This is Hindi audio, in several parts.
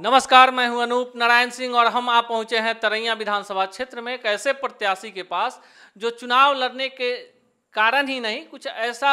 नमस्कार, मैं हूं अनूप नारायण सिंह और हम आप पहुंचे हैं तरैया विधानसभा क्षेत्र में एक ऐसे प्रत्याशी के पास जो चुनाव लड़ने के कारण ही नहीं, कुछ ऐसा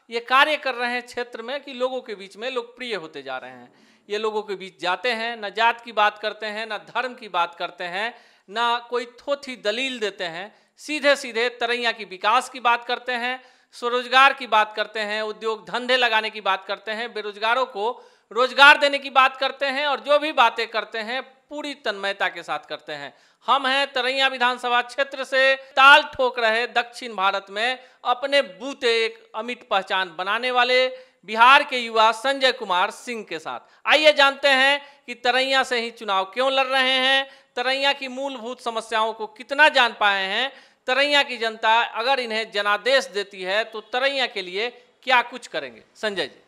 ये कार्य कर रहे हैं क्षेत्र में कि लोगों के बीच में लोकप्रिय होते जा रहे हैं। ये लोगों के बीच जाते हैं, न जात की बात करते हैं, न धर्म की बात करते हैं, न कोई थोथी दलील देते हैं, सीधे सीधे तरैया की विकास की बात करते हैं, स्वरोजगार की बात करते हैं, उद्योग धंधे लगाने की बात करते हैं, बेरोजगारों को रोजगार देने की बात करते हैं और जो भी बातें करते हैं पूरी तन्मयता के साथ करते हैं। हम हैं तरैया विधानसभा क्षेत्र से ताल ठोक रहे दक्षिण भारत में अपने बूते एक अमिट पहचान बनाने वाले बिहार के युवा संजय कुमार सिंह के साथ। आइए जानते हैं कि तरैया से ही चुनाव क्यों लड़ रहे हैं, तरैया की मूलभूत समस्याओं को कितना जान पाए हैं, तरैया की जनता अगर इन्हें जनादेश देती है तो तरैया के लिए क्या कुछ करेंगे। संजय जी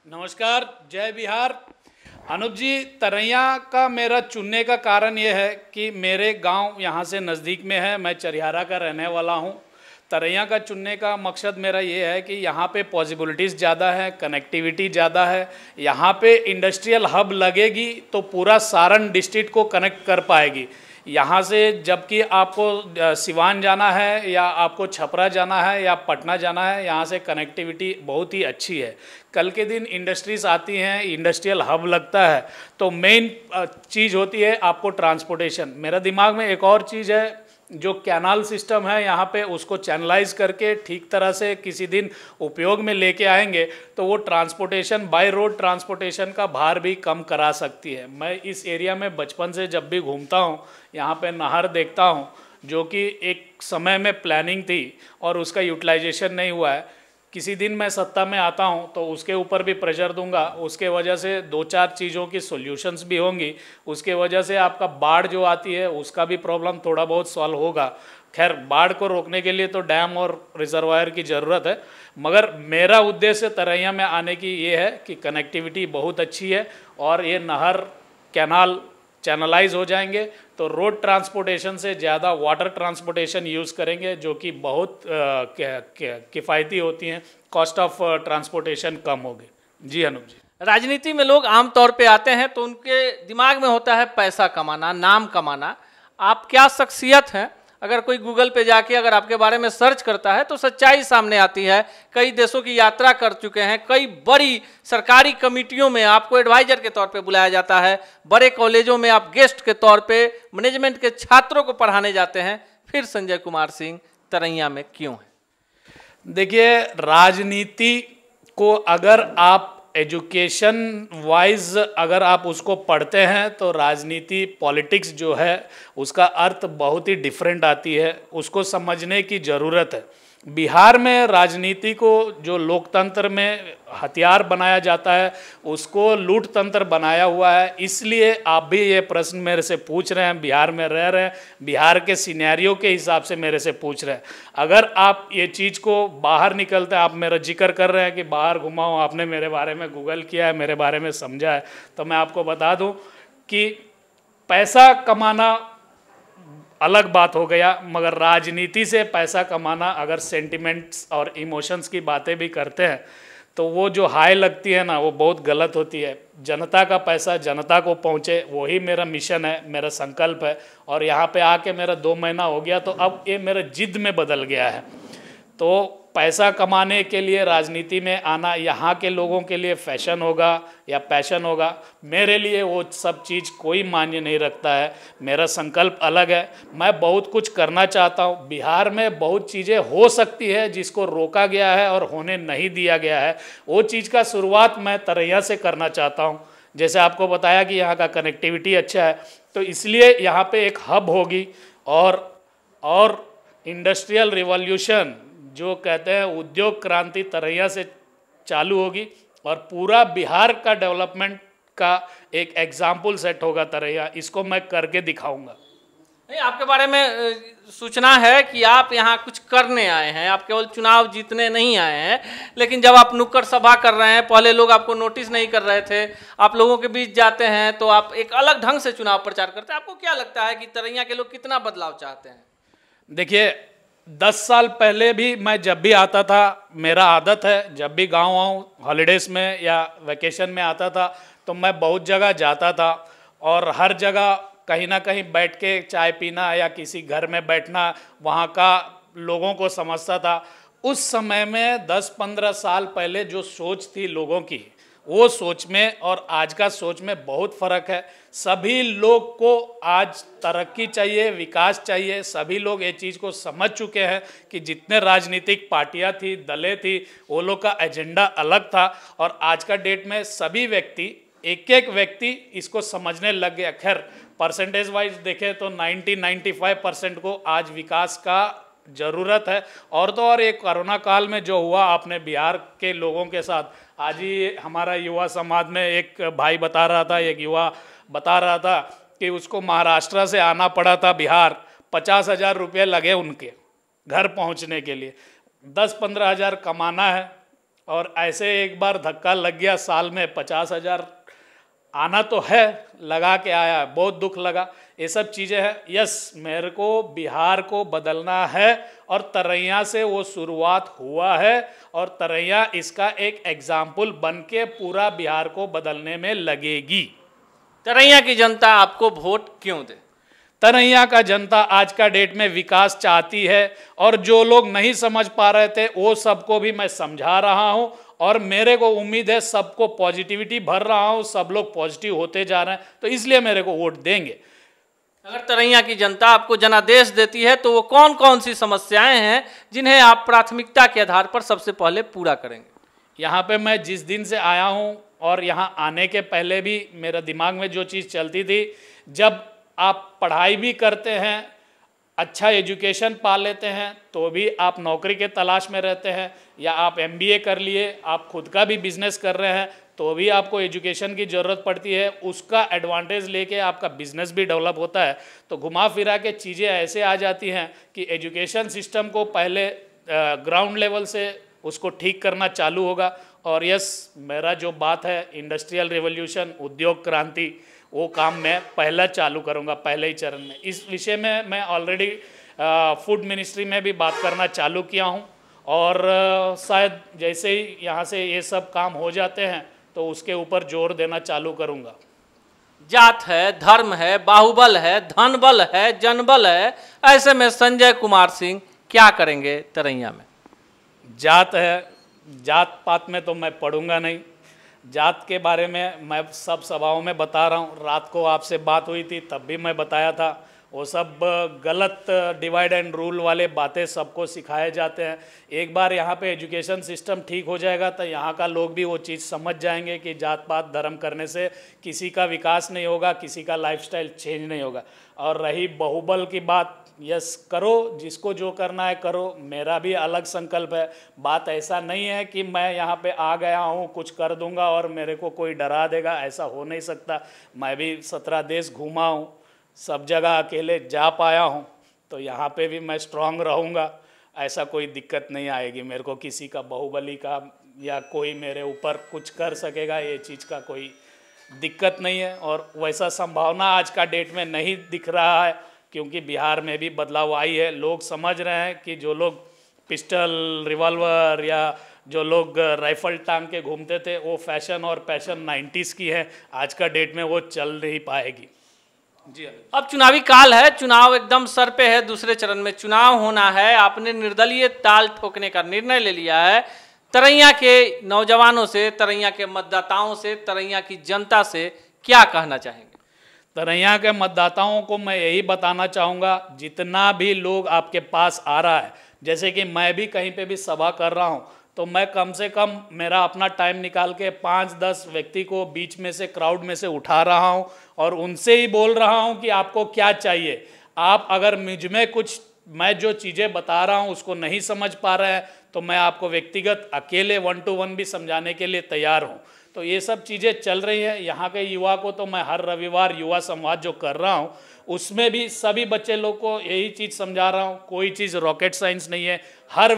नमस्कार, जय बिहार। अनूप जी, तरैया का मेरा चुनने का कारण ये है कि मेरे गांव यहाँ से नज़दीक में है, मैं चरियारा का रहने वाला हूँ। तरैया का चुनने का मकसद मेरा ये है कि यहाँ पे पॉसिबिलिटीज़ ज़्यादा है, कनेक्टिविटी ज़्यादा है, यहाँ पे इंडस्ट्रियल हब लगेगी तो पूरा सारण डिस्ट्रिक्ट को कनेक्ट कर पाएगी। यहाँ से जबकि आपको सिवान जाना है या आपको छपरा जाना है या पटना जाना है, यहाँ से कनेक्टिविटी बहुत ही अच्छी है। कल के दिन इंडस्ट्रीज़ आती हैं, इंडस्ट्रियल हब लगता है तो मेन चीज़ होती है आपको ट्रांसपोर्टेशन। मेरा दिमाग में एक और चीज़ है, जो कैनाल सिस्टम है यहाँ पे उसको चैनलाइज करके ठीक तरह से किसी दिन उपयोग में लेके आएंगे तो वो ट्रांसपोर्टेशन बाय रोड ट्रांसपोर्टेशन का भार भी कम करा सकती है। मैं इस एरिया में बचपन से जब भी घूमता हूँ यहाँ पे नहर देखता हूँ जो कि एक समय में प्लानिंग थी और उसका यूटिलाइजेशन नहीं हुआ है। किसी दिन मैं सत्ता में आता हूं तो उसके ऊपर भी प्रेशर दूंगा, उसके वजह से दो चार चीज़ों की सॉल्यूशंस भी होंगी, उसके वजह से आपका बाढ़ जो आती है उसका भी प्रॉब्लम थोड़ा बहुत सॉल्व होगा। खैर, बाढ़ को रोकने के लिए तो डैम और रिजर्वायर की ज़रूरत है, मगर मेरा उद्देश्य तरैया में आने की ये है कि कनेक्टिविटी बहुत अच्छी है और ये नहर कैनाल चैनलाइज हो जाएंगे तो रोड ट्रांसपोर्टेशन से ज़्यादा वाटर ट्रांसपोर्टेशन यूज़ करेंगे जो कि बहुत किफ़ायती होती हैं, कॉस्ट ऑफ ट्रांसपोर्टेशन कम होगी। जी अनूप जी, राजनीति में लोग आमतौर पे आते हैं तो उनके दिमाग में होता है पैसा कमाना, नाम कमाना। आप क्या शख्सियत हैं? अगर कोई गूगल पे जाके अगर आपके बारे में सर्च करता है तो सच्चाई सामने आती है। कई देशों की यात्रा कर चुके हैं, कई बड़ी सरकारी कमेटियों में आपको एडवाइजर के तौर पे बुलाया जाता है, बड़े कॉलेजों में आप गेस्ट के तौर पे मैनेजमेंट के छात्रों को पढ़ाने जाते हैं। फिर संजय कुमार सिंह तरैया में क्यों है? देखिए, राजनीति को अगर आप एजुकेशन वाइज अगर आप उसको पढ़ते हैं तो राजनीति पॉलिटिक्स जो है उसका अर्थ बहुत ही डिफरेंट आती है, उसको समझने की ज़रूरत है। बिहार में राजनीति को जो लोकतंत्र में हथियार बनाया जाता है उसको लूट तंत्र बनाया हुआ है। इसलिए आप भी ये प्रश्न मेरे से पूछ रहे हैं, बिहार में रह रहे हैं, बिहार के सिनेरियो के हिसाब से मेरे से पूछ रहे हैं। अगर आप ये चीज़ को बाहर निकलते हैं, आप मेरा जिक्र कर रहे हैं कि बाहर घुमा हूँ, आपने मेरे बारे में गूगल किया है, मेरे बारे में समझा है, तो मैं आपको बता दूँ कि पैसा कमाना अलग बात हो गया, मगर राजनीति से पैसा कमाना अगर सेंटिमेंट्स और इमोशंस की बातें भी करते हैं तो वो जो हाई लगती है ना, वो बहुत गलत होती है। जनता का पैसा जनता को पहुँचे, वही मेरा मिशन है, मेरा संकल्प है। और यहाँ पे आके मेरा 2 महीना हो गया तो अब ये मेरा जिद में बदल गया है। तो पैसा कमाने के लिए राजनीति में आना यहाँ के लोगों के लिए फैशन होगा या पैशन होगा, मेरे लिए वो सब चीज़ कोई मायने नहीं रखता है। मेरा संकल्प अलग है, मैं बहुत कुछ करना चाहता हूँ। बिहार में बहुत चीज़ें हो सकती है जिसको रोका गया है और होने नहीं दिया गया है, वो चीज़ का शुरुआत मैं तरैया से करना चाहता हूँ। जैसे आपको बताया कि यहाँ का कनेक्टिविटी अच्छा है तो इसलिए यहाँ पे एक हब होगी और इंडस्ट्रियल रिवॉल्यूशन जो कहते हैं उद्योग क्रांति तरैया से चालू होगी और पूरा बिहार का डेवलपमेंट का एक एग्जाम्पल सेट होगा तरैया। इसको मैं करके दिखाऊंगा। नहीं, आपके बारे में सूचना है कि आप यहाँ कुछ करने आए हैं, आप केवल चुनाव जीतने नहीं आए हैं। लेकिन जब आप नुक्कड़ सभा कर रहे हैं, पहले लोग आपको नोटिस नहीं कर रहे थे, आप लोगों के बीच जाते हैं तो आप एक अलग ढंग से चुनाव प्रचार करते हैं। आपको क्या लगता है कि तरैया के लोग कितना बदलाव चाहते हैं? देखिए, 10 साल पहले भी मैं जब भी आता था, मेरा आदत है जब भी गांव आऊँ हॉलीडेज़ में या वैकेशन में आता था तो मैं बहुत जगह जाता था और हर जगह कहीं ना कहीं बैठ के चाय पीना या किसी घर में बैठना वहाँ का लोगों को समझता था। उस समय में 10-15 साल पहले जो सोच थी लोगों की, वो सोच में और आज का सोच में बहुत फ़र्क है। सभी लोग को आज तरक्की चाहिए, विकास चाहिए। सभी लोग ये चीज़ को समझ चुके हैं कि जितने राजनीतिक पार्टियां थी, दलें थी, वो लोग का एजेंडा अलग था। और आज का डेट में सभी व्यक्ति, एक एक व्यक्ति इसको समझने लग गया। खैर परसेंटेज वाइज देखें तो 90-95% को आज विकास का ज़रूरत है। और तो और एक कोरोना काल में जो हुआ आपने बिहार के लोगों के साथ, आज ही हमारा युवा समाज में एक भाई बता रहा था, एक युवा बता रहा था कि उसको महाराष्ट्र से आना पड़ा था बिहार, 50,000 रुपये लगे उनके घर पहुंचने के लिए। 10-15 हज़ार कमाना है और ऐसे एक बार धक्का लग गया, साल में 50,000 आना तो है, लगा के आया, बहुत दुख लगा। ये सब चीज़ें हैं। यस, मेरे को बिहार को बदलना है और तरैया से वो शुरुआत हुआ है और तरैया इसका एक एग्जाम्पल बन के पूरा बिहार को बदलने में लगेगी। तरैया की जनता आपको वोट क्यों दे? तरैया का जनता आज का डेट में विकास चाहती है और जो लोग नहीं समझ पा रहे थे वो सबको भी मैं समझा रहा हूँ और मेरे को उम्मीद है सबको पॉजिटिविटी भर रहा हूँ, सब लोग पॉजिटिव होते जा रहे हैं, तो इसलिए मेरे को वोट देंगे। अगर तरैया की जनता आपको जनादेश देती है तो वो कौन कौन सी समस्याएं हैं जिन्हें आप प्राथमिकता के आधार पर सबसे पहले पूरा करेंगे? यहाँ पे मैं जिस दिन से आया हूँ और यहाँ आने के पहले भी मेरे दिमाग में जो चीज़ चलती थी, जब आप पढ़ाई भी करते हैं, अच्छा एजुकेशन पा लेते हैं, तो भी आप नौकरी के तलाश में रहते हैं, या आप MBA कर लिए, आप खुद का भी बिजनेस कर रहे हैं, तो भी आपको एजुकेशन की ज़रूरत पड़ती है। उसका एडवांटेज लेके आपका बिजनेस भी डेवलप होता है। तो घुमा फिरा के चीज़ें ऐसे आ जाती हैं कि एजुकेशन सिस्टम को पहले ग्राउंड लेवल से उसको ठीक करना चालू होगा। और यस, मेरा जो बात है इंडस्ट्रियल रिवोल्यूशन, उद्योग क्रांति, वो काम मैं पहला चालू करूंगा, पहले ही चरण में। इस विषय में मैं ऑलरेडी फूड मिनिस्ट्री में भी बात करना चालू किया हूं और शायद जैसे ही यहाँ से ये सब काम हो जाते हैं तो उसके ऊपर जोर देना चालू करूंगा। जात है, धर्म है, बाहुबल है, धनबल है, जनबल है, ऐसे में संजय कुमार सिंह क्या करेंगे तरैया में? जात है, जात पात में तो मैं पढ़ूंगा नहीं। जात के बारे में मैं सब सभाओं में बता रहा हूँ। रात को आपसे बात हुई थी तब भी मैं बताया था, वो सब गलत डिवाइड एंड रूल वाले बातें सबको सिखाए जाते हैं। एक बार यहाँ पे एजुकेशन सिस्टम ठीक हो जाएगा तो यहाँ का लोग भी वो चीज़ समझ जाएंगे कि जात पात धर्म करने से किसी का विकास नहीं होगा, किसी का लाइफस्टाइल चेंज नहीं होगा। और रही बाहुबल की बात, यस करो, जिसको जो करना है करो, मेरा भी अलग संकल्प है। बात ऐसा नहीं है कि मैं यहाँ पे आ गया हूँ कुछ कर दूंगा और मेरे को कोई डरा देगा, ऐसा हो नहीं सकता। मैं भी 17 देश घूमा हूँ, सब जगह अकेले जा पाया हूँ, तो यहाँ पे भी मैं स्ट्रांग रहूँगा। ऐसा कोई दिक्कत नहीं आएगी मेरे को किसी का, बाहुबली का या कोई मेरे ऊपर कुछ कर सकेगा, ये चीज़ का कोई दिक्कत नहीं है। और वैसा संभावना आज का डेट में नहीं दिख रहा है, क्योंकि बिहार में भी बदलाव आई है। लोग समझ रहे हैं कि जो लोग पिस्टल, रिवॉल्वर या जो लोग राइफल टांग के घूमते थे वो फैशन और पैशन 90s की है, आज का डेट में वो चल नहीं पाएगी। जी, अब चुनावी काल है, चुनाव एकदम सर पे है, दूसरे चरण में चुनाव होना है। आपने निर्दलीय ताल ठोकने का निर्णय ले लिया है। तरैया के नौजवानों से, तरैया के मतदाताओं से, तरैया की जनता से क्या कहना चाहेंगे? तरैया के मतदाताओं को मैं यही बताना चाहूँगा, जितना भी लोग आपके पास आ रहा है, जैसे कि मैं भी कहीं पे भी सभा कर रहा हूँ, तो मैं कम से कम मेरा अपना टाइम निकाल के 5-10 व्यक्ति को बीच में से, क्राउड में से उठा रहा हूँ और उनसे ही बोल रहा हूँ कि आपको क्या चाहिए। आप अगर मुझ में कुछ, मैं जो चीज़ें बता रहा हूँ उसको नहीं समझ पा रहे हैं तो मैं आपको व्यक्तिगत अकेले 1-to-1 भी समझाने के लिए तैयार हूँ। तो ये सब चीज़ें चल रही हैं। यहाँ के युवा को तो मैं हर रविवार युवा संवाद जो कर रहा हूँ उसमें भी सभी बच्चे लोग को यही चीज़ समझा रहा हूँ। कोई चीज़ रॉकेट साइंस नहीं है। हर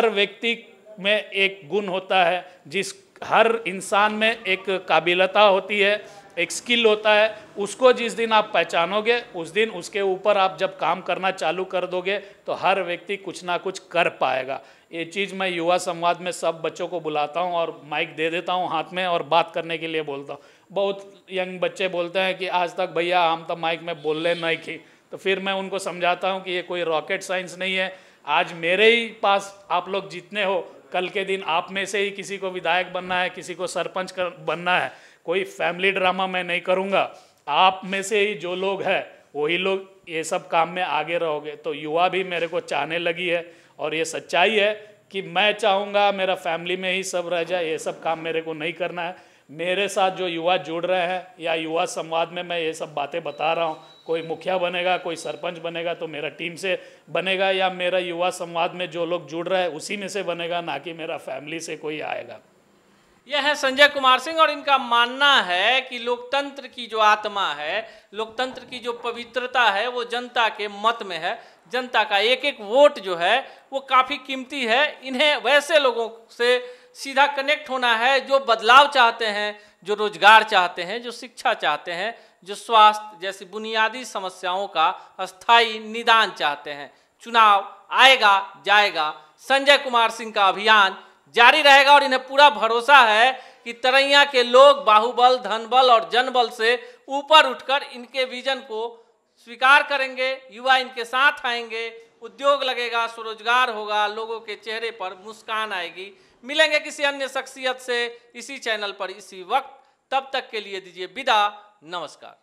व्यक्ति में एक गुण होता है, जिस हर इंसान में एक काबिलियत होती है, एक स्किल होता है, उसको जिस दिन आप पहचानोगे उस दिन उसके ऊपर आप जब काम करना चालू कर दोगे तो हर व्यक्ति कुछ ना कुछ कर पाएगा। ये चीज़ मैं युवा संवाद में सब बच्चों को बुलाता हूँ और माइक दे देता हूँ हाथ में और बात करने के लिए बोलता हूँ। बहुत यंग बच्चे बोलते हैं कि आज तक भैया हम तो माइक में बोलने नहीं की, तो फिर मैं उनको समझाता हूँ कि ये कोई रॉकेट साइंस नहीं है। आज मेरे ही पास आप लोग जितने हो, कल के दिन आप में से ही किसी को विधायक बनना है, किसी को सरपंच बनना है। कोई फैमिली ड्रामा मैं नहीं करूँगा, आप में से ही जो लोग हैं वही लोग ये सब काम में आगे रहोगे। तो युवा भी मेरे को चाहने लगी है और ये सच्चाई है कि मैं चाहूँगा मेरा फैमिली में ही सब रह जाए, ये सब काम मेरे को नहीं करना है। मेरे साथ जो युवा जुड़ रहे हैं या युवा संवाद में मैं ये सब बातें बता रहा हूँ, कोई मुखिया बनेगा, कोई सरपंच बनेगा तो मेरा टीम से बनेगा, या मेरा युवा संवाद में जो लोग जुड़ रहे हैं उसी में से बनेगा, ना कि मेरा फैमिली से कोई आएगा। यह है संजय कुमार सिंह और इनका मानना है कि लोकतंत्र की जो आत्मा है, लोकतंत्र की जो पवित्रता है वो जनता के मत में है। जनता का एक एक वोट जो है वो काफ़ी कीमती है। इन्हें वैसे लोगों से सीधा कनेक्ट होना है जो बदलाव चाहते हैं, जो रोजगार चाहते हैं, जो शिक्षा चाहते हैं, जो स्वास्थ्य जैसी बुनियादी समस्याओं का अस्थायी निदान चाहते हैं। चुनाव आएगा जाएगा, संजय कुमार सिंह का अभियान जारी रहेगा और इन्हें पूरा भरोसा है कि तरैया के लोग बाहुबल, धनबल और जनबल से ऊपर उठकर इनके विजन को स्वीकार करेंगे। युवा इनके साथ आएंगे, उद्योग लगेगा, स्वरोजगार होगा, लोगों के चेहरे पर मुस्कान आएगी। मिलेंगे किसी अन्य शख्सियत से इसी चैनल पर इसी वक्त। तब तक के लिए दीजिए विदा, नमस्कार।